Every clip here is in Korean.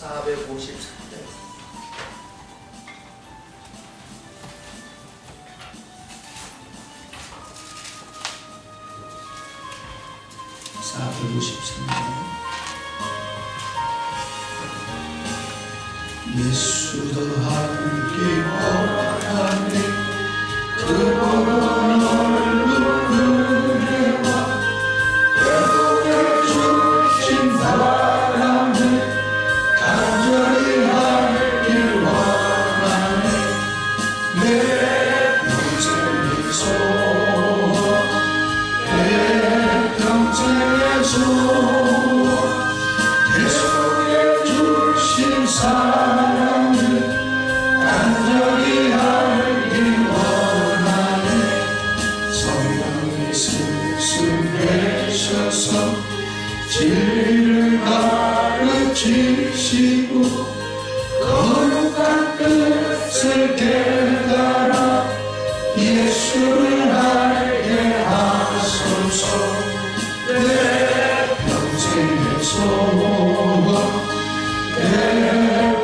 453대. 예수도 함께 걸어가네 그보로 넓은 은혜와 회복해 주신 사랑을 간절히 알길 원하네 내 평생의 소원 내 평생의 소원 계속해 주신 사랑을 간절히 알기 원하네 성령의 습승되셔서 진리를 가르치시고 거룩한 뜻을 깨달아 예수를 알게 하소서 내 평생의 소원 내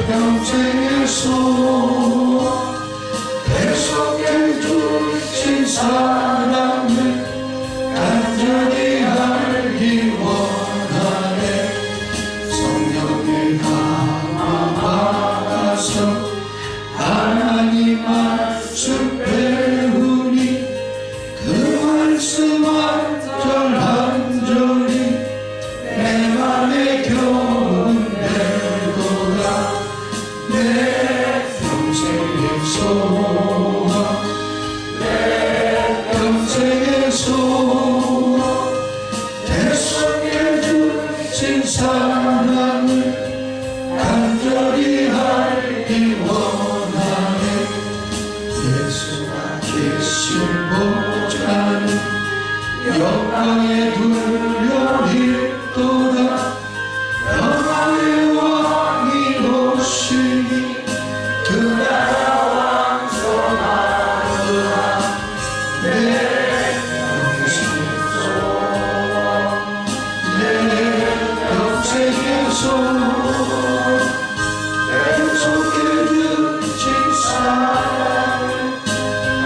평생의 소원 계속해 주신 사랑을 간절히 알기 원하네 성령의 강화 받아서 하나님 말씀 배우니 그 말씀 한절한절이 내 맘에 겨운되도다 내 평생의 소원 내 평생의 소원 계속해 주신 사랑을 간절히 알기 원하네 예수가 계신 보좌는 영광의 둘려있도다 평화의 왕이 오시니 그 나라 왕성하도다 내 평생의 소원 내 평생의 소원 계속해 주신 사랑을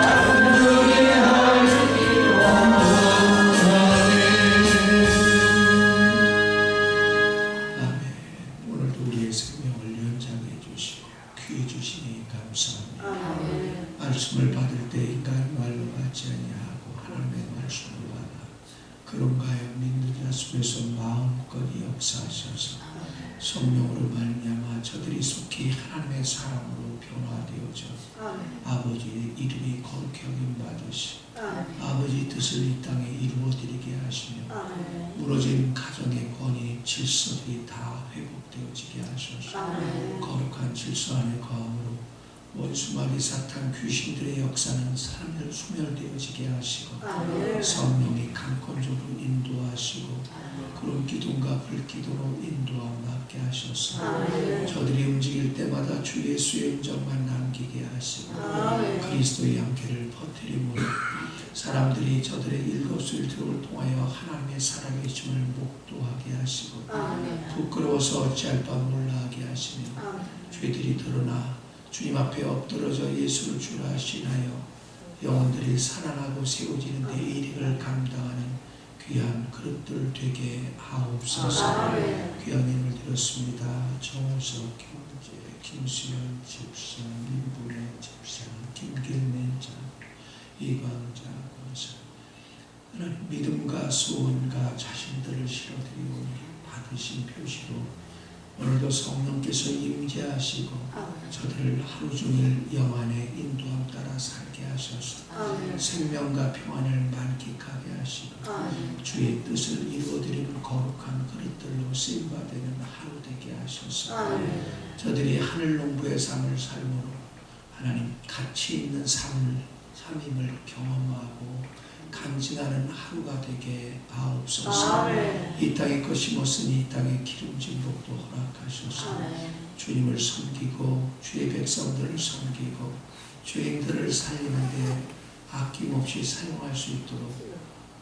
간절히 알기 원하네 아멘 오늘도 우리의 생명을 연장해 주시고 귀해 주시니 감사합니다 말씀을 받을 때 인간 말로 받지 아니하고 하나님의 말씀을 받아 그런가요 믿는 자 속에서 마음껏 역사하셔서 성령으로 말미암아 저들이 속히 하나님의 사람으로 변화되어져 아버지의 이름이 거룩히 여김받으시 아버지 뜻을 이 땅에 이루어드리게 하시며 무너진 가정의 권위 질서들이 다 회복되어지게 하소서 거룩한 질서 안에 거함으로 원수마귀 사탄 귀신들의 역사는 사람들 소멸되어지게 하시고 성령이 강권적으로 인도하시고 그런 기둥과 불기둥으로 인도하고 낫게 하셔서 저들이 움직일 때마다 주 예수의 흔적만 남기게 하시고 그리스도의 양태를 퍼뜨림으로 사람들이 저들의 일거수일투족을 통하여 하나님의 살아계심을 목도하게 하시고 부끄러워서 어찌할 바 몰라하게 하시며 죄들이 드러나 주님 앞에 엎드러져 예수를 주라 하시나요 영혼들이 살아나고 세워지는 내 일익을 감당하는 귀한 그릇들 되게 하옵소서 귀한 힘을 드렸습니다. 정우석 경제 김수현 집사 민부래 집사 김길맨자 이광자 권사 하나님 믿음과 소원과 자신들을 실어드리오니 받으신 표시로 오늘도 성령께서 임재하시고 저들을 하루 종일 영안의 인도함 따라 살게 하셔서 생명과 평안을 만끽하게 하시고 주의 뜻을 이루어드리는 거룩한 그릇들로 쓰임받는 하루 되게 하셔서 저들이 하늘 농부의 삶을 삶으로 하나님 가치 있는 삶임을 경험하고 간증하는 하루가 되게 하옵소서. 이 땅에 것이 못으니 이 땅에 기름진 복도 허락하소서. 주님을 섬기고 주의 백성들을 섬기고 죄인들을 살리는데 아낌없이 사용할 수 있도록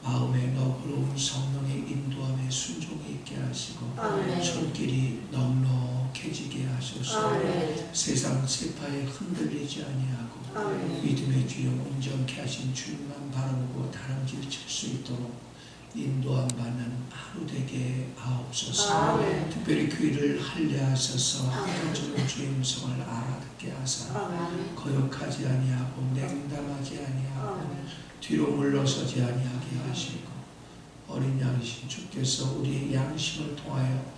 마음에 너그러운 성령의 인도함에 순종이 있게 하시고 손길이 넉넉해지게 주옵소서. 세상 세파에 흔들리지 아니하고 믿음의 주여 온전케 하신 주님만 바라보고 다름질 칠 수 있도록 인도함 받는 하루 되게 하옵소서. 특별히 귀를 할례하셔서 한편적으로 주의 음성을 알아듣게 하사 거역하지 아니하고 냉담하지 아니하고 뒤로 물러서지 아니하게 하시고 어린 양이신 주께서 우리의 양심을 통하여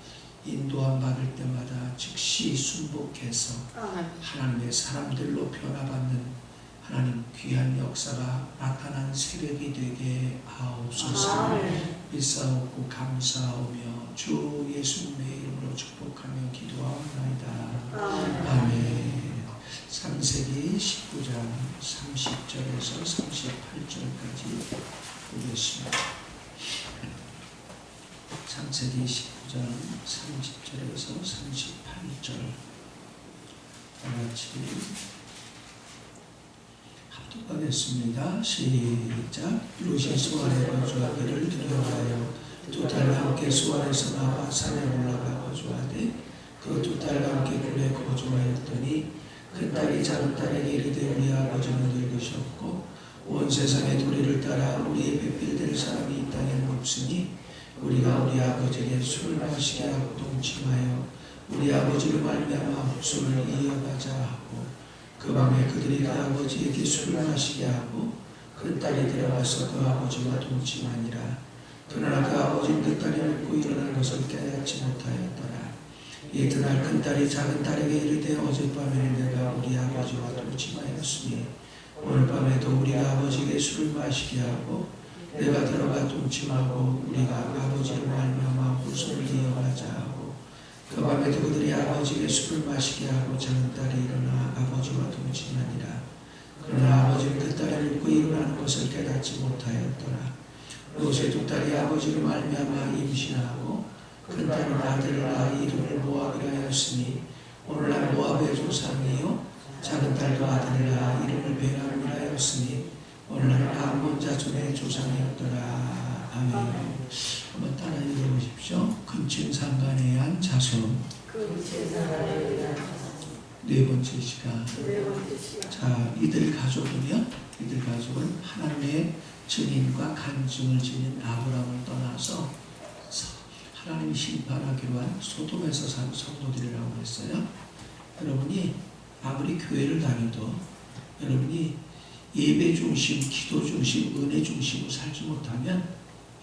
인도함 받을 때마다 즉시 순복해서 하나님의 사람들로 변화받는 하나님 귀한 역사가 나타난 새벽이 되게 하옵소서. 믿사옵고 감사하며 주 예수님의 이름으로 축복하며 기도하옵나이다. 아멘. 창세기 19장 30절에서 38절까지 보겠습니다. 창세기 19장 30절에서 38절 다같이 합독하겠습니다. 시작. 롯이 수알에 거주하기를 두려워하여 두 딸과 함께 수알에서 나와 산에 올라가 거주하되 그 두 딸과 함께 굴에 거주하였더니 큰 딸이 작은 딸에게 이르되 우리 아버지는 늙으셨고 온 세상의 도리를 따라 우리의 배필될 사람이 이 땅에는 없으니 우리가 우리 아버지에게 술을 마시게 하고 동침하여 우리 아버지로 말미암아 후손을 이어가자 하고 그 밤에 그들이 그 아버지에게 술을 마시게 하고 그 딸이 들어가서 그 아버지와 동침하니라. 그러나 그 아버지는 그 딸이 늙고 일어난 것을 깨닫지 못하였더라. 이튿날 큰 딸이 작은 딸에게 이르되 어젯밤에는 내가 우리 아버지와 동침하였으니 오늘 밤에도 우리가 아버지에게 술을 마시게 하고 내가 들어가 동침하고 우리가 아버지로 말미암아 후손을 이어가자 하고 그 밤에도 그들이 아버지에게 술을 마시게 하고 작은 딸이 일어나 아버지와 동침하니라. 그러나 아버지는 그 딸이 늙고 일어나는 것을 깨닫지 못하였더라. 롯의 두 딸이 아버지로 말미암아 임신하고 큰 딸은 아들을 낳아 이름을 모압이라 하였으니 오늘날 모압의 조상이요 작은 딸도 아들을 낳아 이름을 베람이라 하였으니 오늘날 암몬 자손의 조상이었더라. 아멘. 한번 따라 읽어보십시오. 근친 상간에 한 자손. 네 번째 시간. 자, 이들 가족은 하나님의 증인과 간증을 지닌 아브라함을 떠나서 하나님이 심판하기로 한 소돔에서 산 성도들이라고 했어요. 여러분이 아무리 교회를 다녀도 여러분이 예배 중심, 기도 중심, 은혜 중심으로 살지 못하면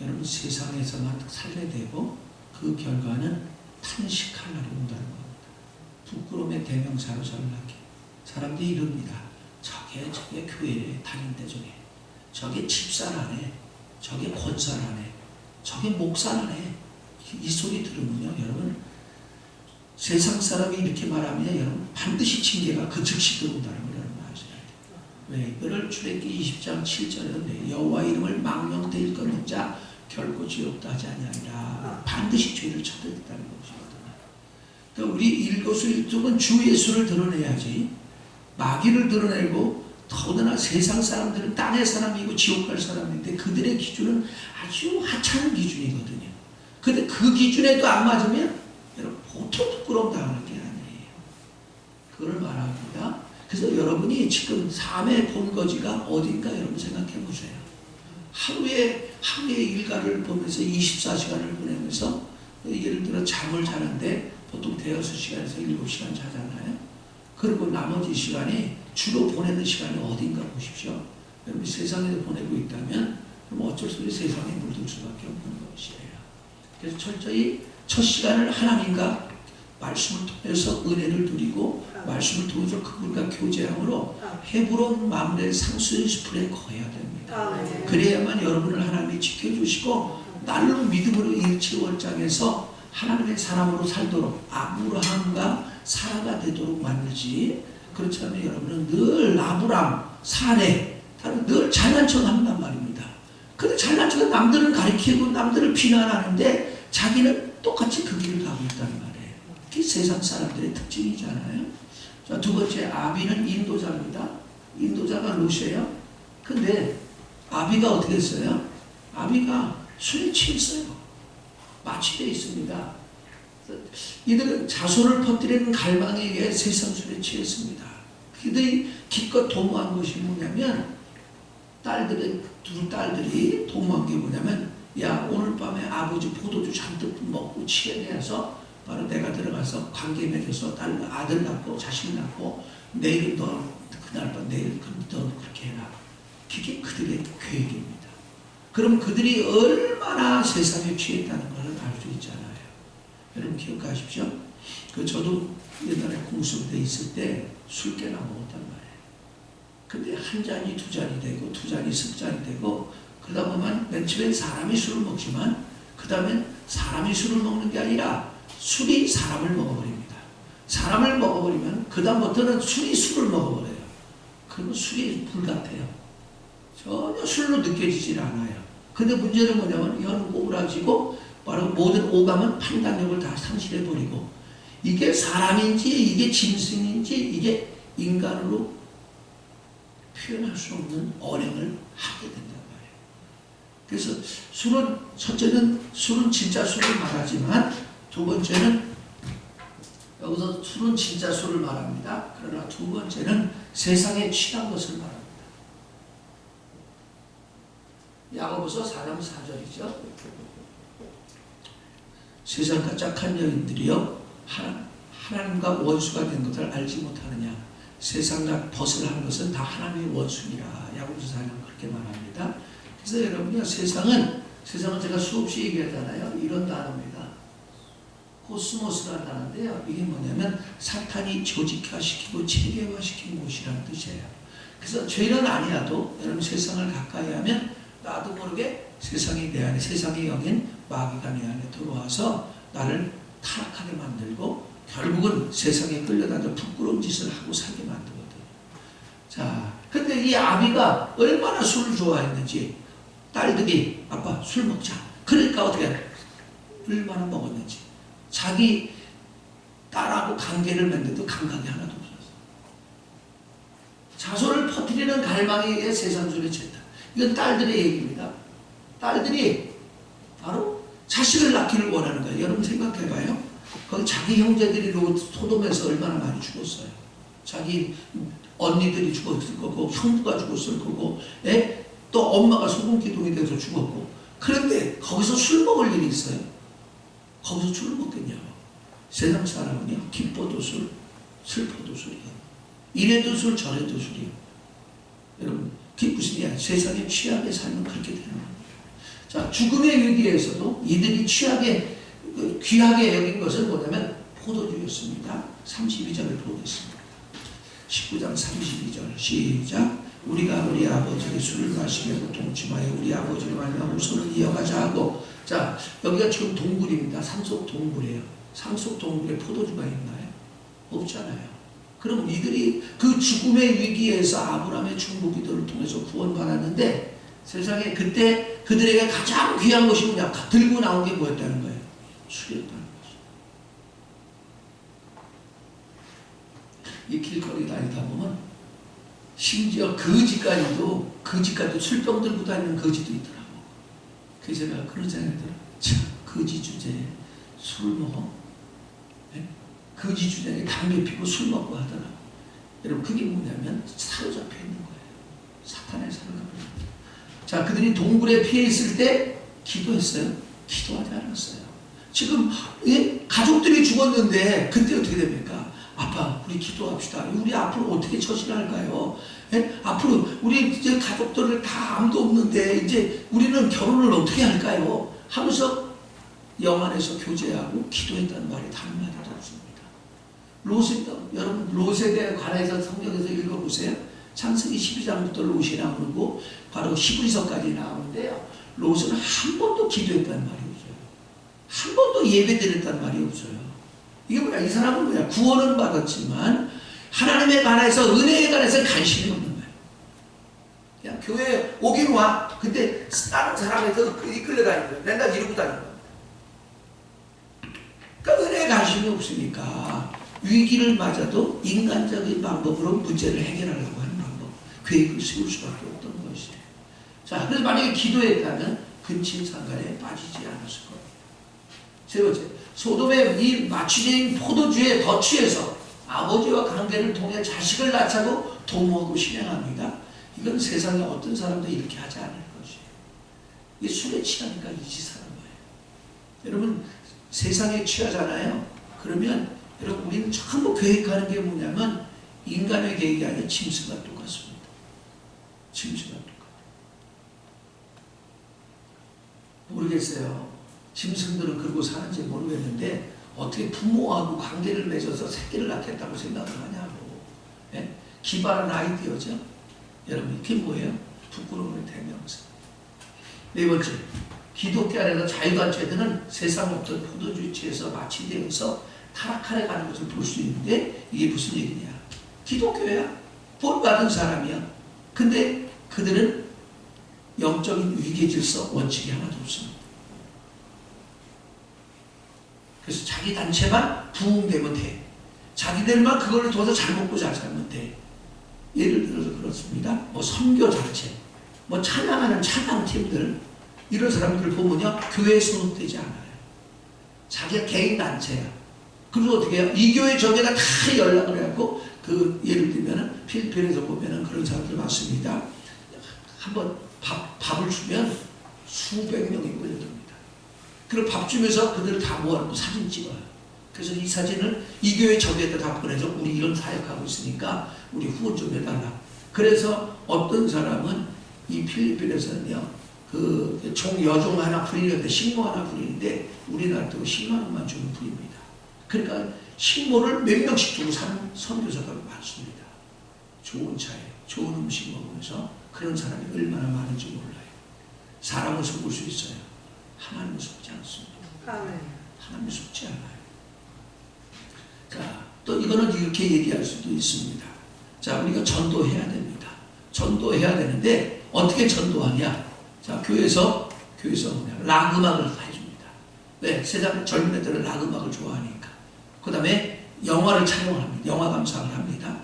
여러분 세상에서만 살게 되고 그 결과는 탄식할 날이 온다는 겁니다. 부끄러움의 대명사로 전락해. 사람들이 이럽니다. 저게 교회에 다닌데 저게 집사라네, 저게 권사라네, 저게 목사라네. 이 소리 들으면요, 여러분 세상 사람이 이렇게 말하면 여러분 반드시 징계가 그 즉시 들어온다는 걸 여러분 아셔야 돼요. 왜? 이거를 출애굽기 20장 7절에 여호와 이름을 망령되 일컫는 자 결코 지옥도 하지 아니하리라. 반드시 죄를 쳐들겠다는 것이거든요. 그러니까 우리 일거수일투족은 주 예수를 드러내야지 마귀를 드러내고 더구나 세상 사람들은 땅의 사람이고 지옥 갈 사람인데 그들의 기준은 아주 하찮은 기준이거든요. 근데 그 기준에도 안 맞으면 여러분 보통 부끄러움 당하는 게 아니에요. 그걸 말합니다. 그래서 여러분이 지금 삶의 본거지가 어딘가 여러분 생각해 보세요. 하루에 일과를 보면서 24시간을 보내면서 예를 들어 잠을 자는데 보통 대여섯 시간에서 7시간 자잖아요. 그리고 나머지 시간이 주로 보내는 시간이 어딘가 보십시오. 여러분 세상에서 보내고 있다면 그럼 어쩔 수 없이 세상에 물들 수밖에 없는 것이에요. 그래서 철저히 첫 시간을 하나님과 말씀을 통해서 은혜를 누리고 말씀을 통해서 그분과 교제함으로 헤브론 마므레 상수의 거해야 됩니다. 그래야만 여러분을 하나님이 지켜주시고 날로 믿음으로 일치월장해서 하나님의 사람으로 살도록 아브라함과 사라가 되도록 만들지. 그렇지 않으면 여러분은 늘 아브라함, 사례 늘 잘난 척 한단 말입니다. 근데 잘난 척은 남들을 가리키고 남들을 비난하는데 자기는 똑같이 그 길을 가고 있다는 말이에요. 그게 세상 사람들의 특징이잖아요. 자, 두 번째, 아비는 인도자입니다. 인도자가 롯이에요. 근데 아비가 어떻게 했어요? 아비가 술에 취했어요. 마취되어 있습니다. 이들은 자손을 퍼뜨리는 갈망에 의해 세상술에 취했습니다. 그들이 기껏 도모한 것이 뭐냐면 두 딸들이 도모한 게 뭐냐면 야 오늘 밤에 아버지 포도주 잔뜩 먹고 취해내서 바로 내가 들어가서 관계 맺어서 아들 낳고 자식 낳고 내일은 너 그날 밤 내일 너 그렇게 해라. 그게 그들의 계획입니다. 그럼 그들이 얼마나 세상에 취했다는 것을 알 수 있잖아요. 여러분 기억하십시오. 저도 옛날에 공수부대에 있을 때 술 꽤나 먹었단 말이에요. 근데 한 잔이 두 잔이 되고 두 잔이 석 잔이 되고 그러다 보면 맨 처음엔 사람이 술을 먹지만 그 다음엔 사람이 술을 먹는 게 아니라 술이 사람을 먹어버립니다. 사람을 먹어버리면 그 다음부터는 술이 술을 먹어버려요. 그러면 술이 불같아요. 전혀 술로 느껴지질 않아요. 근데 문제는 뭐냐면 혀는 꼬부라지고 바로 모든 오감은 판단력을 다 상실해버리고 이게 사람인지 이게 짐승인지 이게 인간으로 표현할 수 없는 언행을 하게 된단 말이에요. 그래서 술은 첫째는 술은 진짜 술을 말하지만 두 번째는 여기서 술은 진짜 술을 말합니다. 그러나 두 번째는 세상에 취한 것을 말합니다. 야고보서 4장 4절이죠. 세상과 짝한 여인들이여 하나님과 원수가 된 것을 알지 못하느냐. 세상과 벗을 한 것은 다 하나님의 원수니라. 야고보서 4장 그렇게 말합니다. 그래서 여러분요 세상은 제가 수없이 얘기하잖아요. 이런 단어입니다. 코스모스라는 단어인데요. 이게 뭐냐면 사탄이 조직화시키고 체계화시킨 곳이라는 뜻이에요. 그래서 죄는 아니라도 여러분 세상을 가까이 하면 나도 모르게 세상이 내 안에 세상의 영인 마귀가 내 안에 들어와서 나를 타락하게 만들고 결국은 세상에 끌려다녀 부끄러운 짓을 하고 살게 만들거든요. 자, 근데 이 아비가 얼마나 술을 좋아했는지 딸들이 아빠 술 먹자. 그러니까 어떻게 얼마나 먹었는지 자기 딸하고 관계를 맺는데도 감각이 하나도 없었어. 자손을 퍼뜨리는 갈망에 의해 세상술에 쳤다. 이건 딸들의 얘기입니다. 딸들이 바로 자식을 낳기를 원하는 거예요. 여러분 생각해봐요. 거기 자기 형제들이 소돔에서 얼마나 많이 죽었어요. 자기 언니들이 죽었을 거고 형부가 죽었을 거고 또 엄마가 소금기둥이 돼서 죽었고 그런데 거기서 술 먹을 일이 있어요. 거기서 술을 먹겠냐고. 세상 사람은요 기뻐도 술, 슬퍼도 술이요. 이래도 술, 저래도 술이요. 여러분 무슨 이야 세상에 취하게 살면 그렇게 되는 겁니다. 자, 죽음의 위기에서도 이들이 취하게 귀하게 여긴 것은 뭐냐면 포도주였습니다. 32절을 보겠습니다. 19장 32절 시작. 우리가 우리 아버지의 술을 마시며 동침하여 우리 아버지를 말미암아 후손을 이어가자 하고. 자, 여기가 지금 동굴입니다. 산속 동굴이에요. 산속 동굴에 포도주가 있나요? 없잖아요. 그럼 이들이 그 죽음의 위기에서 아브라함의 중보기도를 통해서 구원받았는데 세상에 그때 그들에게 가장 귀한 것이 뭐냐? 들고 나온 게 뭐였다는 거예요? 술이었다는 거죠. 이 길거리 다니다 보면 심지어 거지까지도 술병 들고 다니는 거지도 있더라고. 그래서 제가 그런 생각이 들어요. 참 거지 주제에 술 먹어? 거지 주제에 담배 피고 술 먹고 하더라고. 여러분 그게 뭐냐면 사로잡혀 있는 거예요. 사탄의 사로잡혀. 자, 그들이 동굴에 피해 있을 때 기도했어요? 기도하지 않았어요. 지금 가족들이 죽었는데 그때 어떻게 됩니까? 아빠 우리 기도합시다. 우리 앞으로 어떻게 처신할까요? 앞으로 우리 이제 가족들을 다 아무도 없는데 이제 우리는 결혼을 어떻게 할까요? 하면서 영안에서 교제하고 기도했다는 말이 다른 말이 없습니다. 여러분 롯에 대해 관해서 성경에서 읽어보세요. 창세기 12장부터 롯이 나오고 바로 히브리서까지 나오는데요. 롯은 한 번도 기도했다는 말이 없어요. 한 번도 예배드렸다는 말이 없어요. 이게 뭐야? 이 사람은 뭐야? 구원은 받았지만 하나님에 관해서 은혜에 관해서 관심이 없는 거예요. 그냥 교회에 오긴 와. 근데 다른 사람에서 이끌려 다니는 거예요. 맨날 이러고 다니는 거예요. 그러니까 은혜에 관심이 없으니까 위기를 맞아도 인간적인 방법으로 문제를 해결하려고 하는 방법, 계획을 세울 수밖에 없던 것이에요. 자, 그래서 만약에 기도했다면 근친상간에 빠지지 않았을 겁니다. 세 번째, 소돔의 이 마취제인 포도주에 더 취해서 아버지와 관계를 통해 자식을 낳자고 도모하고 실행합니다. 이건 세상에 어떤 사람도 이렇게 하지 않을 것이에요. 이게 술에 취하니까 이 짓을 하는 거예요. 여러분 세상에 취하잖아요. 그러면 여러분 우리는 전부 계획하는 게 뭐냐면 인간의 계획이 아니라 짐승과 똑같습니다. 짐승과 똑같아요. 모르겠어요. 짐승들은 그러고 사는지 모르겠는데 어떻게 부모하고 관계를 맺어서 새끼를 낳겠다고 생각을 하냐고. 예? 기발한 아이디어죠. 여러분 이게 뭐예요? 부끄러움의 대명사. 네 번째, 기독교 안에서 자유단체들은 세상 어떤 포도주에 취해서 마취되어서 타락하려 가는 것을 볼 수 있는데 이게 무슨 얘기냐? 기독교야. 본 받은 사람이야. 근데 그들은 영적인 위계 질서 원칙이 하나도 없습니다. 그래서 자기 단체만 부흥되면 돼. 자기들만 그걸 둬서 잘 먹고 잘 살면 돼. 예를 들어서 그렇습니다. 뭐 선교 단체, 뭐 찬양하는 찬양팀들 이런 사람들 보면요 교회에 소속되지 않아요. 자기가 개인 단체야. 그래서 어떻게 해요? 이 교회 저교회가 다 연락을 해갖고 그 예를 들면은 필리핀에서 보면은 그런 사람들 많습니다. 한번 밥을 주면 수백 명이 몰려듭니다. 그리고 밥 주면서 그들 다 모아놓고 사진 찍어요. 그래서 이 사진을 이 교회 저교회에다 다 보내서 우리 이런 사역하고 있으니까 우리 후원 좀 해달라. 그래서 어떤 사람은 이 필리핀에서는요 그 여종 하나 부리는데 식모 하나 부리는데 우리나라도 10만 원만 주면 부립니다. 그러니까 식모를 몇 명씩 주고 사는 선교사가 많습니다. 좋은 차에 좋은 음식 먹으면서 그런 사람이 얼마나 많은지 몰라요. 사람은 속을 수 있어요. 하나님은 속지 않습니다. 하나님은 속지 않아요. 자, 또 이거는 이렇게 얘기할 수도 있습니다. 자, 우리가 전도해야 됩니다. 전도해야 되는데 어떻게 전도하냐? 자, 교회에서 뭐냐? 락 음악을 해줍니다. 왜? 세상 젊은 애들은 락 음악을 좋아하니까. 그 다음에 영화를 촬영합니다. 영화 감상을 합니다.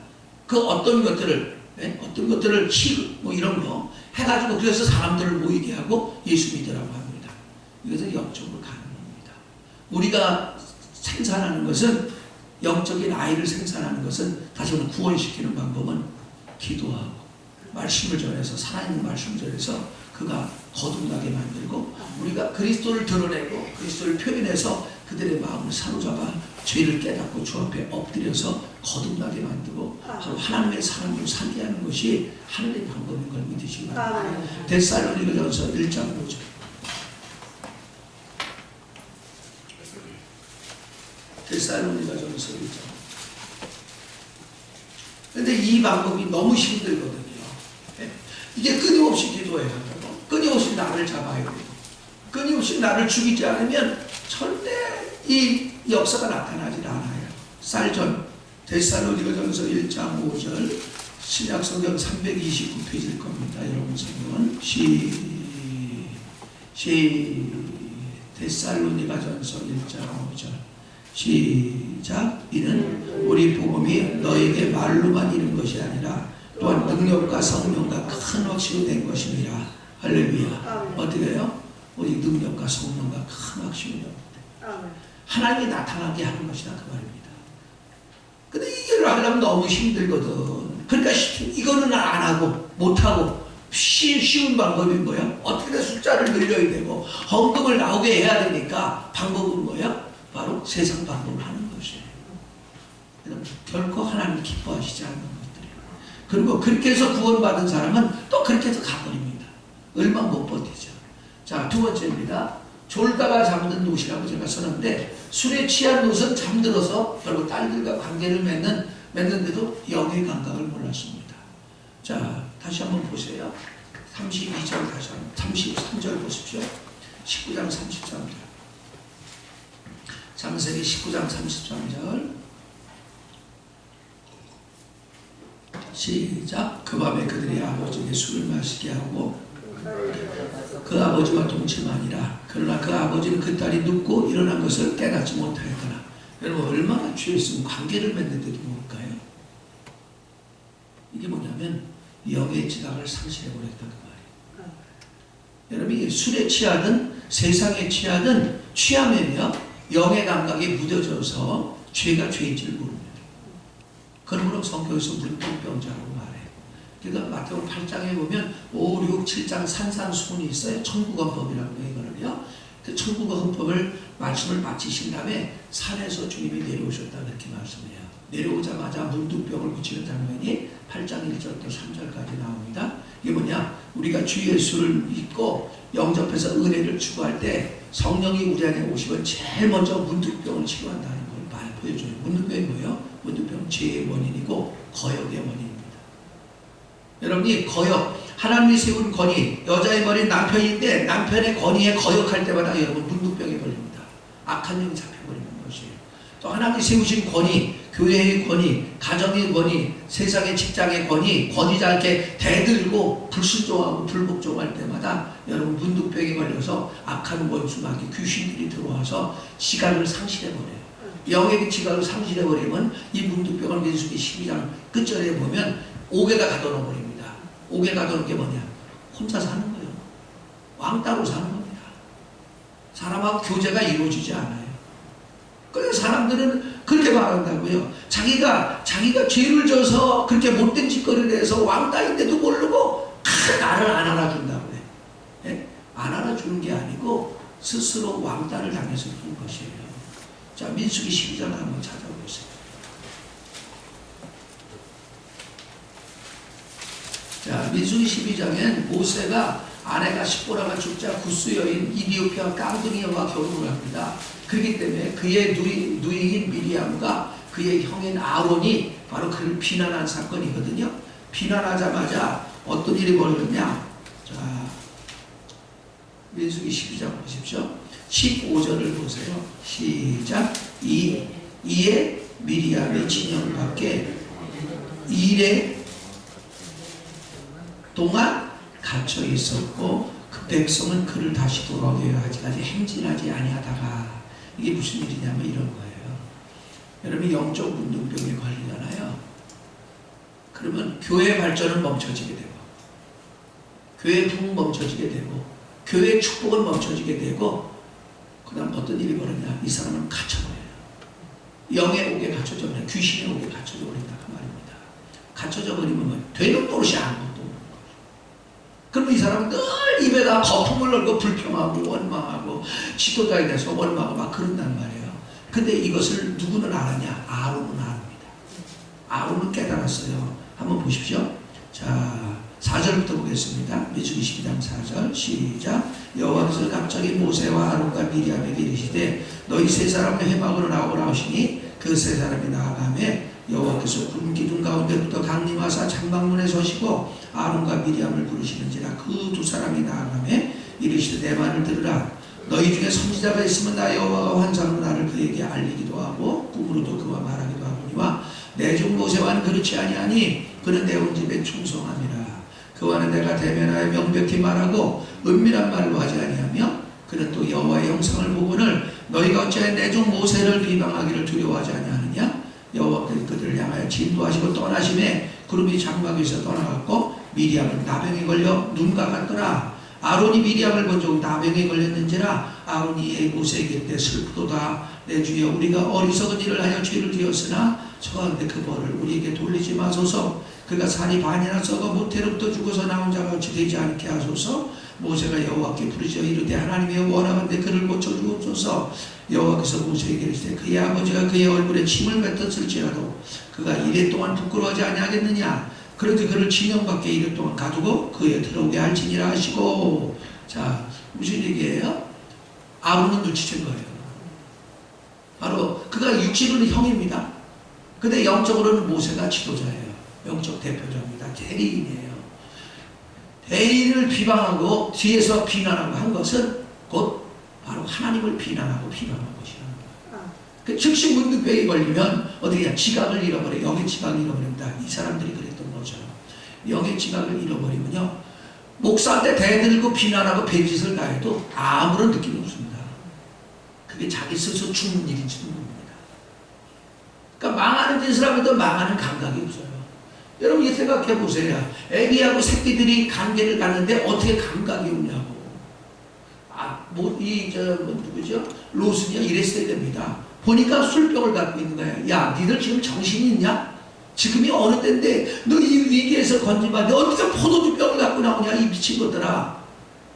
그 어떤 것들을 희극 뭐 이런 거 해가지고 그래서 사람들을 모이게 하고 예수 믿으라고 합니다. 이것은 영적으로 가능합니다. 우리가 생산하는 것은 영적인 아이를 생산하는 것은 다시 한번 구원시키는 방법은 기도하고 말씀을 전해서 살아있는 말씀을 전해서 그가 거듭나게 만들고 우리가 그리스도를 드러내고 그리스도를 표현해서 그들의 마음을 사로잡아 죄를 깨닫고 주 앞에 엎드려서 거듭나게 만들고 하나님의 사랑으로 살게 하는 것이 하나님의 방법인 걸 믿으시기 바랍니다. 데살로니가전서 1장 5절. 데살로니가전서 1장. 근데 이 방법이 너무 힘들거든요. 이게 끊임없이 기도해야 하고 끊임없이 나를 잡아야 되고 끊임없이 나를 죽이지 않으면 절대 이 역사가 나타나지 않아요. 쌀전 데살로니가전서 1장 5절 신약성경 329페이지일 겁니다. 여러분 성경은 데살로니가전서 1장 5절 시작. 이는 우리 복음이 너에게 말로만 이른 것이 아니라 또한 능력과 성령과 큰 확신이 된 것입니다. 할렐루야. 어떻게 해요? 우리 능력과 성령과 큰 확신이 됩니다. 하나님이 나타나게 하는 것이다 그 말입니다. 근데 이걸 하려면 너무 힘들거든. 그러니까 이거는 안 하고 못하고 쉬운 방법이 뭐야? 어떻게든 숫자를 늘려야 되고 헌금을 나오게 해야 되니까 방법은 뭐야? 바로 세상 방법을 하는 것이에요. 결코 하나님이 기뻐하시지 않는 것들이에요. 그리고 그렇게 해서 구원받은 사람은 또 그렇게 해서 가버립니다. 얼마 못 버티죠. 자, 두 번째입니다. 졸다가 잠든 노시라고 제가 썼는데 술에 취한 노는 잠들어서 결국 딸들과 관계를 맺는데도 영의 감각을 몰랐습니다. 자, 다시 한번 보세요. 32절 다시 한번 33절 보십시오. 19장 33절. 창세기 19장 33절 시작. 그 밤에 그들이 아버지에게 술을 마시게 하고 그 아버지와 동침하니라. 그러나 그 아버지는 그 딸이 눕고 일어난 것을 깨닫지 못하였더라. 여러분 얼마나 취했으면 관계를 맺는데도 모를까요? 이게 뭐냐면 영의 지각을 상실해버렸다 그 말이에요. 여러분이 술에 취하든 세상에 취하든 취하면요 영의 감각이 무뎌져서 죄가 죄인 줄 모릅니다. 그러므로 성경에서 문둥병자라고 말해요. 그러니까 마태복음 8장에 보면 5, 6, 7장 산산수훈이 있어요. 천국헌법이라고 해요. 이거를요. 그 천국헌법을 말씀을 마치신 다음에 산에서 주님이 내려오셨다 그렇게 말씀해요. 내려오자마자 문둥병을 고치는 장면이 8장 1절부터 3절까지 나옵니다. 이게 뭐냐? 우리가 주 예수를 믿고 영접해서 은혜를 추구할 때 성령이 우리 안에 오시면 제일 먼저 문둥병을 치료한다는 걸 보여줘요. 문둥병이 뭐예요? 문둥병은 죄의 원인이고 거역의 원인입니다. 여러분이 거역, 하나님이 세운 권위, 여자의 머리는 남편인데 남편의 권위에 거역할 때마다 여러분 문둥병에 걸립니다. 악한 영이 잡혀버리는 것이에요. 또 하나님이 세우신 권위, 교회의 권위, 가정의 권위, 세상의 직장의 권위, 권위자에게 대들고 불순종하고 불복종할 때마다 여러분 문둥병에 걸려서 악한 원수마귀 귀신들이 들어와서 지각을 상실해버려요. 영의 지각을 상실해버리면 이 문둥병을 민수기 12장 끝절에 보면 옥에다 가둬놓아버립니다. 옥에 가둬놓은 게 뭐냐? 혼자 사는 거예요. 왕따로 사는 겁니다. 사람하고 교제가 이루어지지 않아요. 그래서 사람들은 그렇게 말한다고요. 자기가 죄를 져서 그렇게 못된 짓거리를 해서 왕따인데도 모르고 나를 안 알아준다고 그래. 예? 안 알아주는 게 아니고 스스로 왕따를 당해서 그런 것이에요. 자, 민수기 12장 한번 찾아보세요. 자, 민수기 12장엔 모세가 아내가 십보라가 죽자 구스 여인 이디오피아 깡둥이 여와 결혼을 합니다. 그렇기 때문에 그의 누이인 미리암과 그의 형인 아론이 바로 그를 비난한 사건이거든요. 비난하자마자 어떤 일이 벌어졌냐? 자, 민수기 12장 보십시오. 15절을 보세요. 시작. 이에 미리암이 진영 밖에 1회 동안 갇혀 있었고 그 백성은 그를 다시 돌아오게 하기까지 행진하지 아니하다가, 이게 무슨 일이냐면 이런 거예요. 여러분 영적 문둥병에 걸리잖아요. 그러면 교회 발전은 멈춰지게 되고 교회 부흥 멈춰지게 되고 교회 축복은 멈춰지게 되고 그 다음 어떤 일이 벌어지냐? 이 사람은 갇혀버려요. 영의 옥에 갇혀져 버려요. 귀신의 옥에 갇혀져 버린다 그 말입니다. 갇혀져 버리면 뭐 되는 노릇이 아무것도 없는 거죠. 그럼 이 사람은 늘 입에다 거품을 넣고 불평하고 원망하고 지도자에 대해서 원망하고 막 그런단 말이에요. 근데 이것을 누구는 알았냐? 아론은 압니다. 아론은 깨달았어요. 한번 보십시오. 자, 4절부터 보겠습니다. 민수기 12장 4절 시작. 여호와께서 갑자기 모세와 아론과 미리암에게 이르시되 너희 세 사람을 회막으로 나오라 하시니 그 세 사람이 나아가매 여호와께서 구름 기둥 가운데부터 강림하사 장막문에 서시고 아론과 미리암을 부르시는지라. 그 두 사람이 나아가매 이르시되 내 말을 들으라. 너희 중에 선지자가 있으면 나 여호와가 환상으로 나를 그에게 알리기도 하고 꿈으로도 그와 말하기도 하거니와 내 종 모세와는 그렇지 아니하니 그는 내 온 집에 충성함이라. 그와는 내가 대면하여 명백히 말하고 은밀한 말로 하지 아니하며 그는 또 여호와의 영상을 보고는 너희가 어찌하여 내 종 모세를 비방하기를 두려워하지 아니하느냐. 여호와께서 그들을 향하여 진도하시고 떠나심에 구름이 장막에서 떠나갔고 미리암은 나병에 걸려 눈과 같더라. 아론이 미리암을 본 적 나병에 걸렸는지라. 아론이 모세에게 이르되 슬프도다. 내 주여 우리가 어리석은 일을 하여 죄를 지었으나 저한테 그 벌을 우리에게 돌리지 마소서. 그가 살이 반이나 썩어 모태로부터 죽어서 나온 자가 어찌 되지 않게 하소서. 모세가 여호와께 부르짖어 이르되 하나님의 원하건대 그를 고쳐주옵소서. 여호와께서 모세에게 이르시되 그의 아버지가 그의 얼굴에 침을 뱉었을지라도 그가 이래 동안 부끄러워하지 아니하겠느냐. 그런데 그를 진영 밖에 이래 동안 가두고 그에 들어오게 할지니라 하시고. 자, 무슨 얘기예요? 아론은 눈치챈 거예요. 바로 그가 육신으로는 형입니다. 근데 영적으로는 모세가 지도자예요. 영적 대표자입니다. 대리인이에요. 대리인을 비방하고 뒤에서 비난하고 한 것은 곧 바로 하나님을 비난하고 비방한 것이라는 거예요. 그 즉시 문둥병에 걸리면 어떻게 지각을 잃어버려요. 영의 지각을 잃어버립니다. 이 사람들이 그랬던 것처럼 영의 지각을 잃어버리면요, 목사한테 대들고 비난하고 별짓을 다 해도 아무런 느낌이 없습니다. 그게 자기 스스로 죽는 일인지도 모릅니다. 그러니까 망하는 짓을 하면도 망하는 감각이 없어요. 여러분 이 생각해 보세요. 애기하고 새끼들이 관계를 갖는데 어떻게 감각이 없냐고. 누구죠? 로스냐 이랬어야 됩니다. 보니까 술병을 갖고 있는 거예요. 야, 니들 지금 정신이 있냐? 지금이 어느 때인데 너 이 위기에서 건진받는데 어떻게 포도주병을 갖고 나오냐 이 미친 것들아.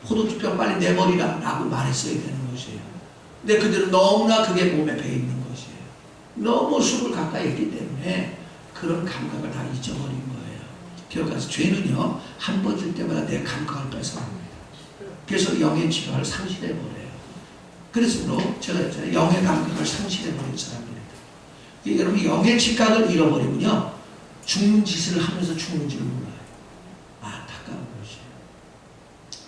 포도주병 빨리 내버리라 라고 말했어야 되는 것이에요. 근데 그들은 너무나 그게 몸에 배 있는 것이에요. 너무 술을 가까이 했기 때문에 그런 감각을 다 잊어버린 거예요. 기억하세요. 죄는요 한 번 줄 때마다 내 감각을 뺏어갑니다. 그래서 영의 지각을 상실해버려요. 그래서 제가 했잖아요. 영의 감각을 상실해버린 사람입니다. 여러분 영의 지각을 잃어버리면요 죽는 짓을 하면서 죽는지를 몰라요. 안타까운 것이에요.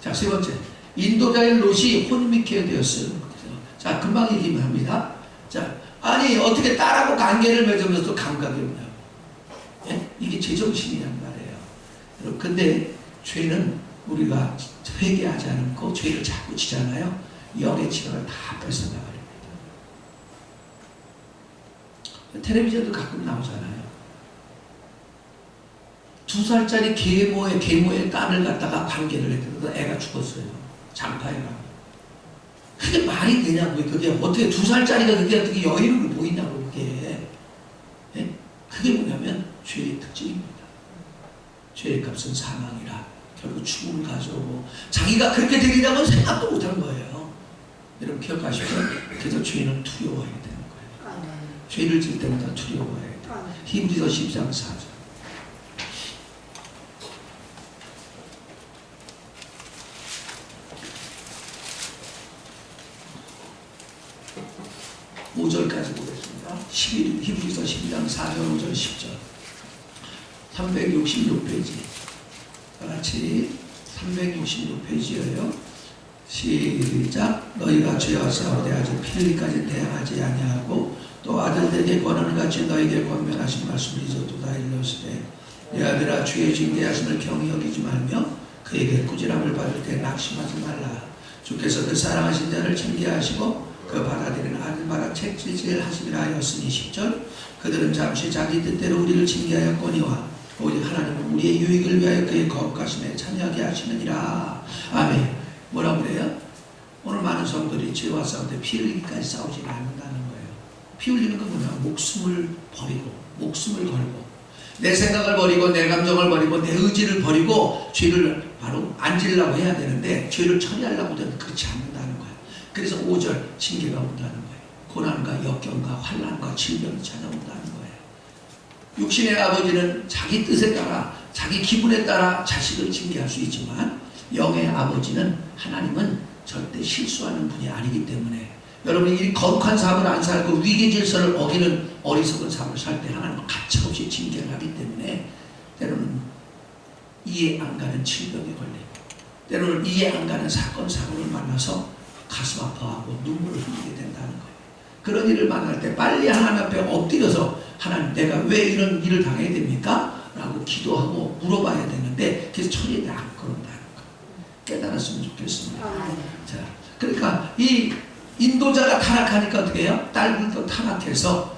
자, 세 번째, 인도자인 롯이 혼미케 되었어요. 자, 금방 얘기합니다. 자, 아니 어떻게 딸하고 관계를 맺으면서 감각이 없냐고. 예? 이게 제정신이란 말이에요. 여러분, 근데 죄는 우리가 회개하지 않고 죄를 자꾸 지잖아요. 영의 지각을 다 뺏어나가요. 텔레비전도 가끔 나오잖아요. 2살짜리 계모의 딸을 갖다가 관계를 했거든. 애가 죽었어요. 장파애가. 그게 말이 되냐고요. 그게 어떻게 2살짜리가 그게 어떻게 여유를 보이냐고 그게. 예? 그게 뭐냐면 죄의 특징입니다. 죄의 값은 사망이라 결국 죽음을 가져오고 자기가 그렇게 되리라고는 생각도 못한 거예요. 여러분 기억하시죠? 그래서 죄는 두려워해야 되는 거예요. 죄를 질 때마다 두려워해야 돼요. 히브리서 10장 4절. (5절까지) 보겠습니다. 히브리서 12장 4절 5절 10절 366페이지 다같이 366페이지예요. 시작. 너희가 죄와 싸우되 아직 피흘리까지 대항하지 아니하고 또 아들들에게 권하는 같이 너희에게 권면하신 말씀을 잊어두다 일러스되 내 아들아 주의 징계하심을 경히 여기지 말며 그에게 꾸지람을 받을 때 낙심하지 말라. 주께서 그 사랑하신 자를 징계하시고 그 받아들이는 아들마다 책질질 하심이라 하였으니 10절. 그들은 잠시 자기 뜻대로 우리를 징계하였거니와 오직 하나님은 우리의 유익을 위하여 그의 거룩하심에 참여하게 하시느니라. 아멘. 뭐라고 그래요? 오늘 많은 성도들이 죄와 싸우는데 피 흘리기까지 싸우지 않는다는 거예요. 피 흘리는 건 뭐냐? 목숨을 버리고 목숨을 걸고 내 생각을 버리고 내 감정을 버리고 내 의지를 버리고 죄를 바로 안 지으려고 해야 되는데 죄를 처리하려고 하면 그렇지 않는다는 거예요. 그래서 5절 징계가 온다는 거예요. 고난과 역경과 환난과 질병이 찾아온다는 거예요. 육신의 아버지는 자기 뜻에 따라 자기 기분에 따라 자식을 징계할 수 있지만 영의 아버지는 하나님은 절대 실수하는 분이 아니기 때문에 여러분이 이 거룩한 삶을 안 살고 위계 질서를 어기는 어리석은 삶을 살 때 하나님은 가차없이 징계를 하기 때문에 때로는 이해 안 가는 질병에 걸리고 때로는 이해 안 가는 사건 사고를 만나서 가슴 아파하고 눈물을 흘리게 된다는 거예요. 그런 일을 만날 때 빨리 하나님 앞에 엎드려서 하나님 내가 왜 이런 일을 당해야 됩니까? 라고 기도하고 물어봐야 되는데 그래서 처리를 안 그런다는 거예요. 깨달았으면 좋겠습니다. 자, 그러니까 이 인도자가 타락하니까 어떻게 해요? 딸들도 타락해서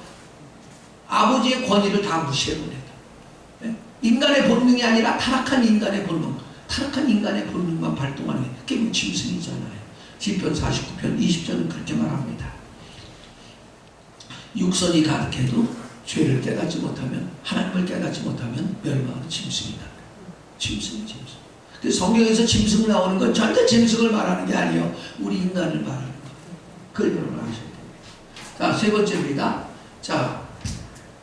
아버지의 권위를 다 무시해버려요. 네? 인간의 본능이 아니라 타락한 인간의 본능, 타락한 인간의 본능만 발동하는 게 그게 짐승이잖아요. 시편 49편 20절은 그렇게 말합니다. 육선이 가득해도 죄를 깨닫지 못하면 하나님을 깨닫지 못하면 멸망하는 짐승이다. 짐승이 짐승. 그래서 성경에서 짐승 나오는 건 절대 짐승을 말하는 게 아니에요. 우리 인간을 말하는 거예요. 그걸 여러분 아셔야 됩니다. 자, 세 번째입니다. 자,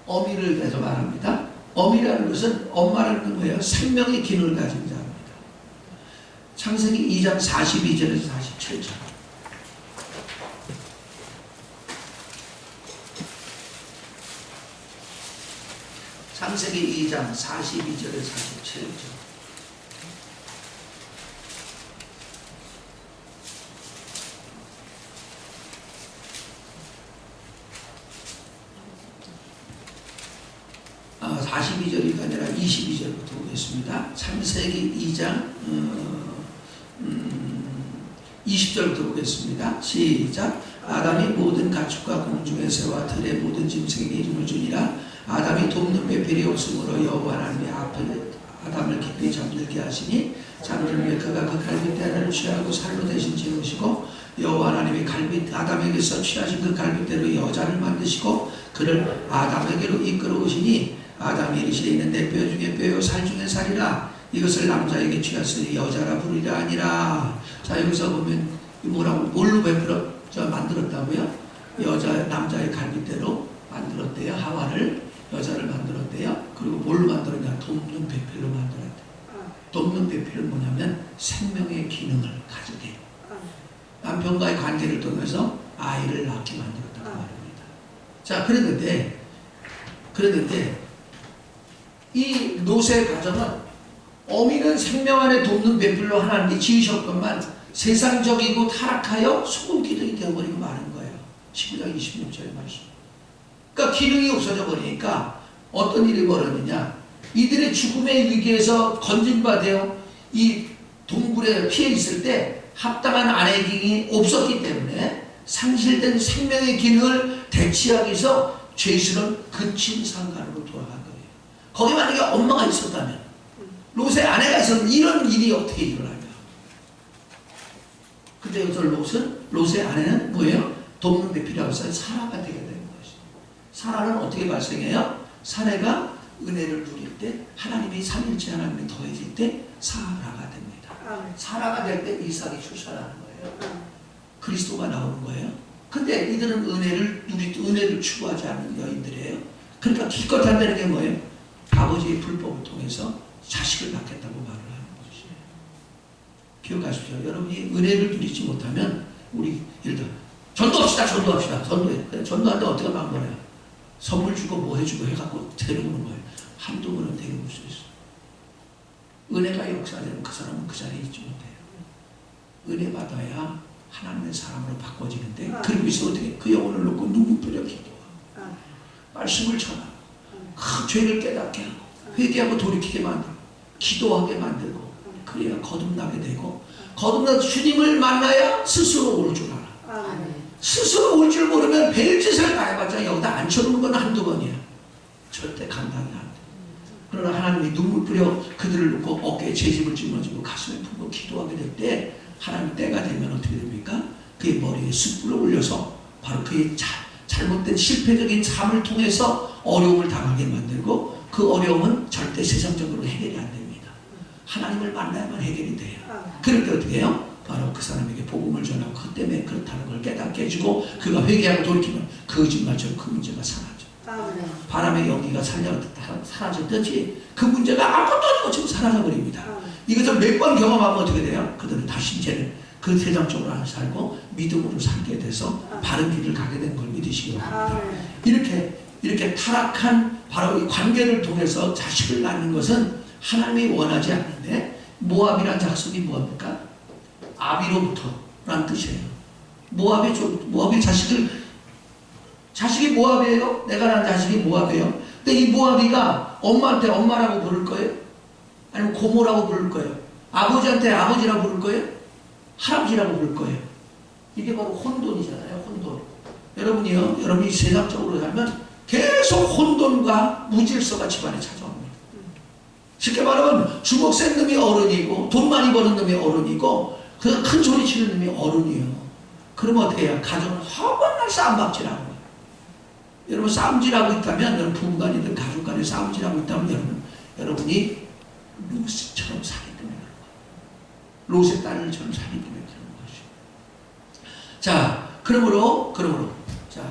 어미를 대해서 말합니다. 어미라는 것은 엄마라는 건 뭐예요? 생명의 기능을 가진 자입니다. 창세기 2장 42절에서 47절. 창세기 2장 42절에서 47절. 아, 42절이 아니라 22절부터 보겠습니다. 창세기 2장 20절부터 보겠습니다. 시작. 아담이 모든 가축과 공중의 새와 들의 모든 짐승에게 이름을 주니라. 아담이 돕는 배필이 없으므로 여호와 하나님이 앞에 아담을 깊이 잠들게 하시니 잠들며 그가 그 갈빗대 하나를 취하고 살로 대신 지으시고 여호와 하나님이 아담에게서 취하신 그 갈빗대로 여자를 만드시고 그를 아담에게로 이끌어 오시니 아담이 이르시되 이는 내 뼈 중에 뼈요 살 중에 살이라 이것을 남자에게 취하시니 여자라 부르리라 아니라. 자, 여기서 보면 뭐라고 뭘로 만들었다고요? 남자의 갈빗대로 만들었대요. 하와를, 여자를 만들었대요. 그리고 뭘로 만들었냐? 돕는 배필로 만들었대요. 돕는 배필은 뭐냐면 생명의 기능을 가지게 남편과의 관계를 통해서 아이를 낳게 만들었다고 말입니다. 자, 그랬는데 이 노세의 가정은 어미는 생명 안에 돕는 배필로 하나님이 지으셨건만 세상적이고 타락하여 소금 기둥이 되어버리고 마는 거예요. 19장 26절의 말씀. 그러니까 기능이 없어져 버리니까 어떤 일이 벌어지냐? 이들의 죽음의 위기에서 건진받아 이 동굴에 피해 있을 때 합당한 아내의 기능이 없었기 때문에 상실된 생명의 기능을 대체하기 위해서 죄수는 근친 상간으로 돌아간 거예요. 거기 만약에 엄마가 있었다면, 롯의 아내가 있었다면 이런 일이 어떻게 일어나냐? 근데 여기서 롯의 아내는 뭐예요? 돕는 배필이라고 해서 사라가 되게 되는 것이죠. 사라는 어떻게 발생해요? 사내가 은혜를 누릴 때, 하나님이 삼일째 하나님이 더해질 때 사라가 됩니다. 사라가 될 때 이삭이 출산하는 거예요. 그리스도가 나오는 거예요. 근데 이들은 은혜를 추구하지 않는 여인들이에요. 그러니까 기껏 한다는 게 뭐예요? 아버지의 불법을 통해서 자식을 낳겠다고 말을 하는 것이에요. 기억하십시오. 여러분이 은혜를 누리지 못하면 우리 예를 들어 전도합시다. 전도해. 전도하는데 어떻게 막 거예요? 선물 주고 뭐 해주고 해갖고 데려오는 거예요. 한두 번은 데려올 수 있어. 은혜가 역사되면 그 사람은 그 자리에 있지 못해요. 은혜 받아야 하나님의 사람으로 바꿔지는데 그리고 있어 어떻게 그 영혼을 놓고 눈물 뿌려 기도하고 말씀을 전하고 그 죄를 깨닫게 하고 회개하고 돌이키게 만들고 기도하게 만들고 그래야 거듭나게 되고 거듭나서 주님을 만나야 스스로 올 줄 알아. 스스로 올 줄 모르면 별짓을 다 해봤자 여기다 앉혀놓는 건 한두 번이야. 절대 감당이 안 돼. 그러나 하나님이 눈물 뿌려 그들을 놓고 어깨에 재집을 짊어지고 가슴에 품고 기도하게 될 때 하나님 때가 되면 어떻게 됩니까? 그의 머리에 숯불을 올려서 바로 그의 잘못된 실패적인 삶을 통해서 어려움을 당하게 만들고 그 어려움은 절대 세상적으로 해결이 안 됩니다. 하나님을 만나야만 해결이 돼요. 그럴 때 어떻게 해요? 바로 그 사람에게 복음을 전하고 그 때문에 그렇다는 걸 깨닫게 해주고 그가 회개하고 돌이키면 거짓말처럼 그 문제가 사라져. 바람의 연기가 사라졌듯이 그 문제가 아무것도 아니고 지금 사라져버립니다. 이것을 몇 번 경험하면 어떻게 돼요? 그들은 다시 이제는 그 세상적으로 안 살고 믿음으로 살게 돼서 바른 길을 가게 된 걸 믿으시기 바랍니다. 이렇게 타락한 바로 이 관계를 통해서 자식을 낳는 것은 하나님이 원하지 않는데 모압이란 족속이 뭐합니까? 아비로부터라는 뜻이에요. 모압이 자식이 모압이에요. 내가 낳은 자식이 모압이에요. 근데 이 모압이가 엄마한테 엄마라고 부를 거예요? 아니면 고모라고 부를 거예요? 아버지한테 아버지라고 부를 거예요? 할아버지라고 부를 거예요? 이게 바로 혼돈이잖아요. 혼돈. 여러분이 세상적으로 살면 계속 혼돈과 무질서가 집안에 찾아옵니다. 쉽게 말하면 주먹 센 놈이 어른이고 돈 많이 버는 놈이 어른이고 그 큰 소리 치는 놈이 어른이에요. 그러면 어떻게 해요? 가정은 허건날 싸움박질하는 거예요. 여러분 싸움질하고 있다면 여러분 부부간이든 가족간에 싸움질하고 있다면 여러분이 롯처럼 살기 때문에 그런 거예요. 롯의 딸처럼 살기 때문에 그런 것이죠. 자, 그러므로 자,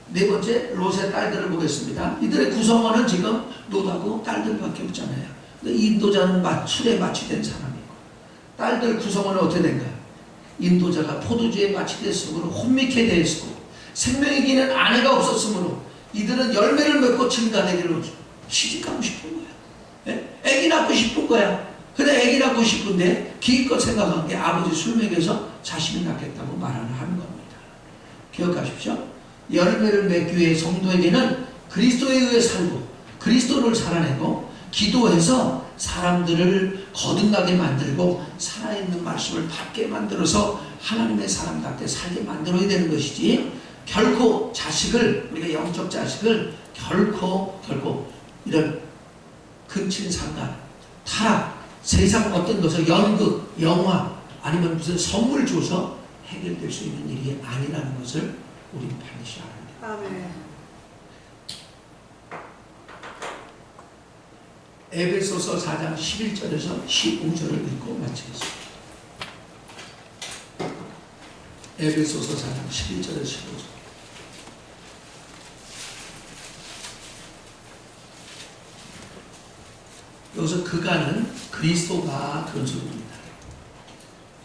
네 번째 롯의 딸들을 보겠습니다. 이들의 구성원은 지금 롯하고 딸들밖에 없잖아요. 인도자는 술에 마취된 사람이고 딸들 구성원은 어떻게 된가? 인도자가 포도주에 마취됐으므로 혼미케 되었고 생명이 기는 아내가 없었으므로 이들은 열매를 맺고 증가되기로 시집가고 싶은 거야. 애기 낳고 싶은 거야. 근데 애기 낳고 싶은데 기껏 생각한 게 아버지 술 먹여서 자식을 낳겠다고 말하는 겁니다. 기억하십시오. 열매를 맺기 위해 성도에게는 그리스도에 의해 살고 그리스도를 살아내고 기도해서 사람들을 거듭나게 만들고 살아있는 말씀을 받게 만들어서 하나님의 사람답게 살게 만들어야 되는 것이지 결코 자식을 우리가 영적 자식을 결코 이런 근친상간 타락 세상 어떤 것을 연극 영화 아니면 무슨 선물 줘서 해결될 수 있는 일이 아니라는 것을 우리는 반드시 알아야 돼요. 아멘. 에베소서 4장 11절에서 15절을 읽고 마치겠습니다. 에베소서 4장 11절에서 15절. 여기서 그가는 그리스도가 그런 소리입니다.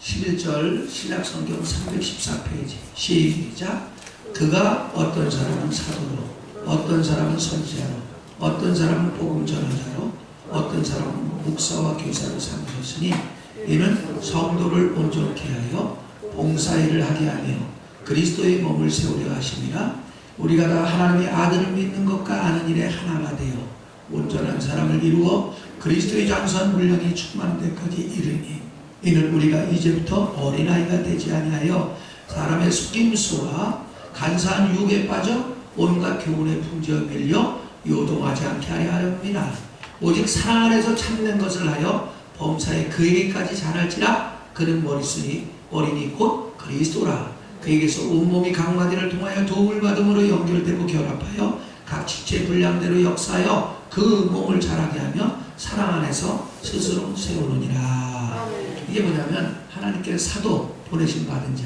11절 신약성경 314페이지 시작. 그가 어떤 사람은 사도로, 어떤 사람은 선지자로, 어떤 사람은 복음 전하자로, 어떤 사람은 목사와 교사로 삼으셨으니 이는 성도를 온전케 하여 봉사일을 하게 하며 그리스도의 몸을 세우려 하심이라. 우리가 다 하나님의 아들을 믿는 것과 아는 일에 하나가 되어 온전한 사람을 이루어 그리스도의 장수한 물량이 충만한 데까지 이르니 이는 우리가 이제부터 어린아이가 되지 아니하여 사람의 속임수와 간사한 유혹에 빠져 온갖 교훈의 풍조에 밀려 요동하지 않게 하려 합니다. 오직 사랑 안에서 참는 것을 하여 범사에 그에게까지 자랄지라. 그는 머리니 곧 그리스도라. 그에게서 온몸이 각 마디를 통하여 도움을 받음으로 연결되고 결합하여 각 지체 분량대로 역사하여 그 몸을 자라게 하며 사랑 안에서 스스로 세우느니라. 이게 뭐냐면 하나님께서 사도 보내신 받은 자,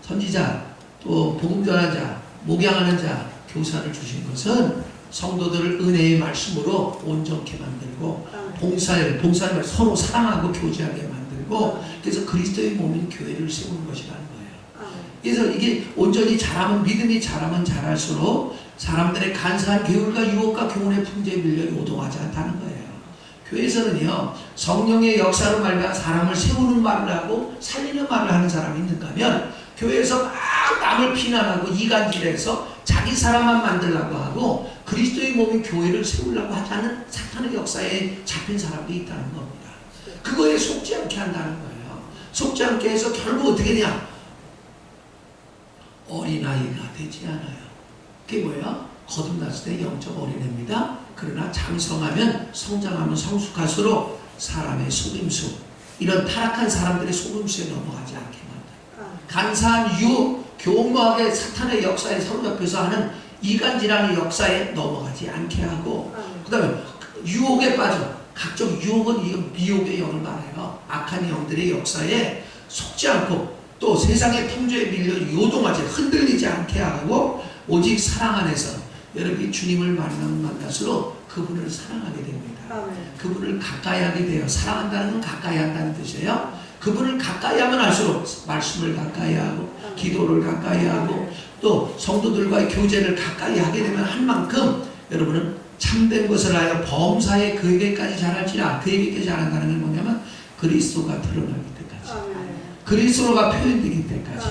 선지자, 또 복음 전하자, 목양하는 자, 교사를 주신 것은 성도들을 은혜의 말씀으로 온전케 만들고 봉사를 서로 사랑하고 교제하게 만들고 그래서 그리스도의 몸인 교회를 세우는 것이라는 거예요. 그래서 이게 온전히 자라면 믿음이 자라면 자랄수록 사람들의 간사한 계율과 유혹과 교훈의 풍조에 밀려 요동하지 않다는 거예요. 교회에서는요 성령의 역사로 말미암아 사람을 세우는 말을 하고 살리는 말을 하는 사람이 있는가 하면 교회에서 막 남을 비난하고 이간질해서 자기 사람만 만들려고 하고 그리스도의 몸인 교회를 세우려고 하지 않은 사탄의 역사에 잡힌 사람들이 있다는 겁니다. 그거에 속지 않게 한다는 거예요. 속지 않게 해서 결국 어떻게 되냐? 어린아이가 되지 않아요. 그게 뭐예요? 거듭났을 때 영적 어린애입니다. 그러나 장성하면 성장하면 성숙할수록 사람의 속임수, 이런 타락한 사람들의 속임수에 넘어가지 않게 만들어요. 간사한 유혹, 교묘하게 사탄의 역사에 사로잡혀서 하는 이간질하는 역사에 넘어가지 않게 하고, 그 다음에 유혹에 빠져, 각종 유혹은 미혹의 영을 말해요. 악한 영들의 역사에 속지 않고 또 세상의 풍조에 밀려 요동하지 흔들리지 않게 하고 오직 사랑 안에서 여러분이 주님을 만날수록 그분을 사랑하게 됩니다. 그분을 가까이 하게 돼요. 사랑한다는 건 가까이 한다는 뜻이에요. 그분을 가까이 하면 할수록 말씀을 가까이 하고 기도를 가까이 하고 또 성도들과의 교제를 가까이 하게 되면 한 만큼 여러분은 참된 것을 하여 범사에 그에게까지 자랄지라. 그에게까지 자란다는 건 뭐냐면 그리스도가 드러나기 때까지, 그리스도가 표현되기 때까지,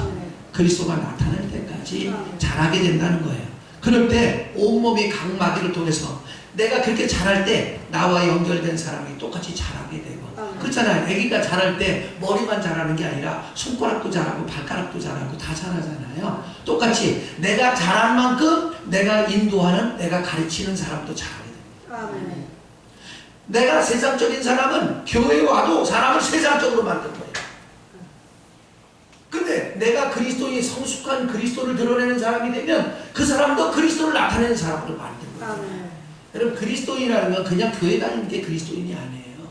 그리스도가 나타날 때까지 자라게 된다는 거예요. 그럴 때 온몸이 각 마디를 통해서 내가 그렇게 자랄 때 나와 연결된 사람이 똑같이 자라게 되고, 그렇잖아요. 아기가 자랄 때 머리만 자라는 게 아니라 손가락도 자라고 발가락도 자라고 다 자라잖아요. 똑같이 내가 자란 만큼 내가 인도하는, 내가 가르치는 사람도 자라게 됩니다. 내가 세상적인 사람은 교회에 와도 사람을 세상적으로 만든 거예요. 근데 내가 그리스도의 성숙한 그리스도를 드러내는 사람이 되면 그 사람도 그리스도를 나타내는 사람으로 만든 거예요. 여러분, 그리스도인이라는 건 그냥 교회 다니는 게 그리스도인이 아니에요.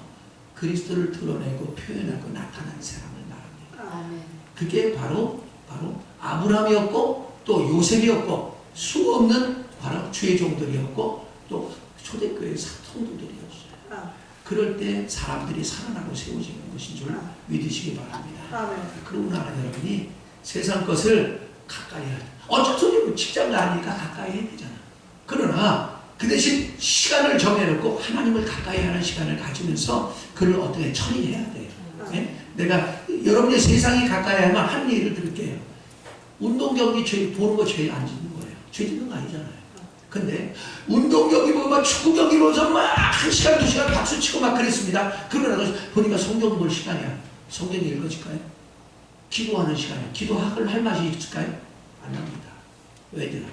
그리스도를 드러내고 표현하고 나타나는 사람을 말합니다. 그게 바로 아브라함이었고 또 요셉이었고 수없는 바로 주의 종들이었고 또 초대교회 성도들이었어요. 그럴 때 사람들이 살아나고 세워지는 것인 줄 믿으시기 바랍니다. 그러나 여러분이 세상 것을 가까이 해야 돼. 어쩔 수 없이 직장 다니니까 가까이 해야 되잖아. 그러나 그 대신 시간을 정해놓고 하나님을 가까이 하는 시간을 가지면서 그를 어떻게 처리해야 돼요. 네? 내가 여러분이 세상이 가까이 하면 한 예를 들게요. 운동 경기 보는 거 죄 안 짓는 거예요. 죄 짓는 거 아니잖아요. 근데 운동 경기 보고 막 축구 경기 보면서 막 1시간 2시간 박수 치고 막 그랬습니다. 그러나 보니까 성경 볼 시간이야. 성경 읽어질까요? 기도하는 시간이야. 기도학을 할 맛이 있을까요? 안 납니다. 왜냐?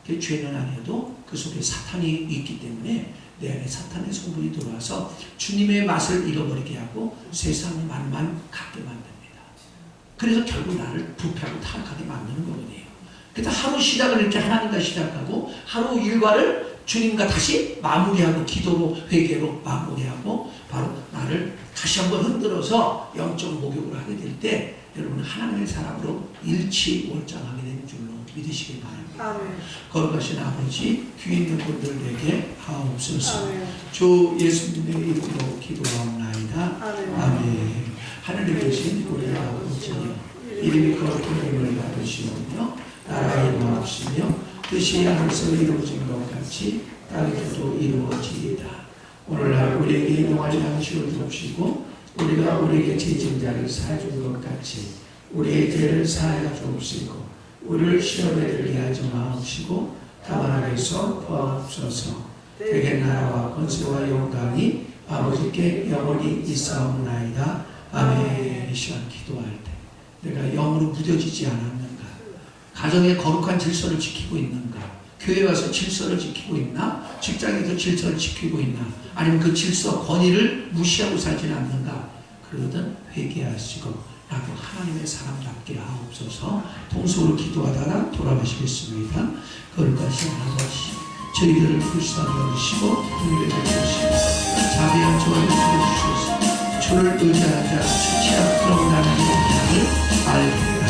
그 죄는 아니어도 그 속에 사탄이 있기 때문에 내 안에 사탄의 성분이 들어와서 주님의 맛을 잃어버리게 하고 세상 맛만 갖게 만듭니다. 그래서 결국 나를 부패하고 타락하게 만드는 거거든요. 그래서 하루 시작을 이렇게 하나님과 시작하고 하루 일과를 주님과 다시 마무리하고 기도로 회개로 마무리하고 바로 나를 다시 한번 흔들어서 영적 목욕을 하게 될 때 여러분은 하나님의 사람으로 일치월장하게 되는 줄로 믿으시기 바랍니다. 거룩하신 아버지, 귀 있는 분들에게 하옵소서. 주 예수님의 이름으로 기도하옵나이다. 아멘. 하늘에 계신 우리 아버지여, 이름이 거룩함을 받으시오며 나라의 마옵시며 뜻이 하늘에서 이루어진 것 같이 땅에서도 이루어지이다. 오늘날 우리에게 용할 양식을 주옵시고 우리가 우리에게 죄진 자를 사해준 것 같이 우리의 죄를 사하여 주옵시고 우리를 시험에 들게 하지 마옵시고 다만 악에서 구하옵소서. 대개 나라와 권세와 영광이 아버지께 영원히 있사옵나이다. 아멘. 이 시간 기도할 때 내가 영으로 무뎌지지 않았는가? 가정의 거룩한 질서를 지키고 있는가? 교회 와서 질서를 지키고 있나? 직장에서 질서를 지키고 있나? 아니면 그 질서, 권위를 무시하고 살지는 않는가? 그러든 회개하시고 라고 하나님의 사람답게 하옵소서. 통속으로 기도하다가 돌아가시겠습니다. 거룩하신 아버지, 저희들을 불쌍히 여기시고 은혜를 베푸시고 자비한 조언을 주시옵소서. 주를 의지하자 수치한 그런 나라의 영광을 알게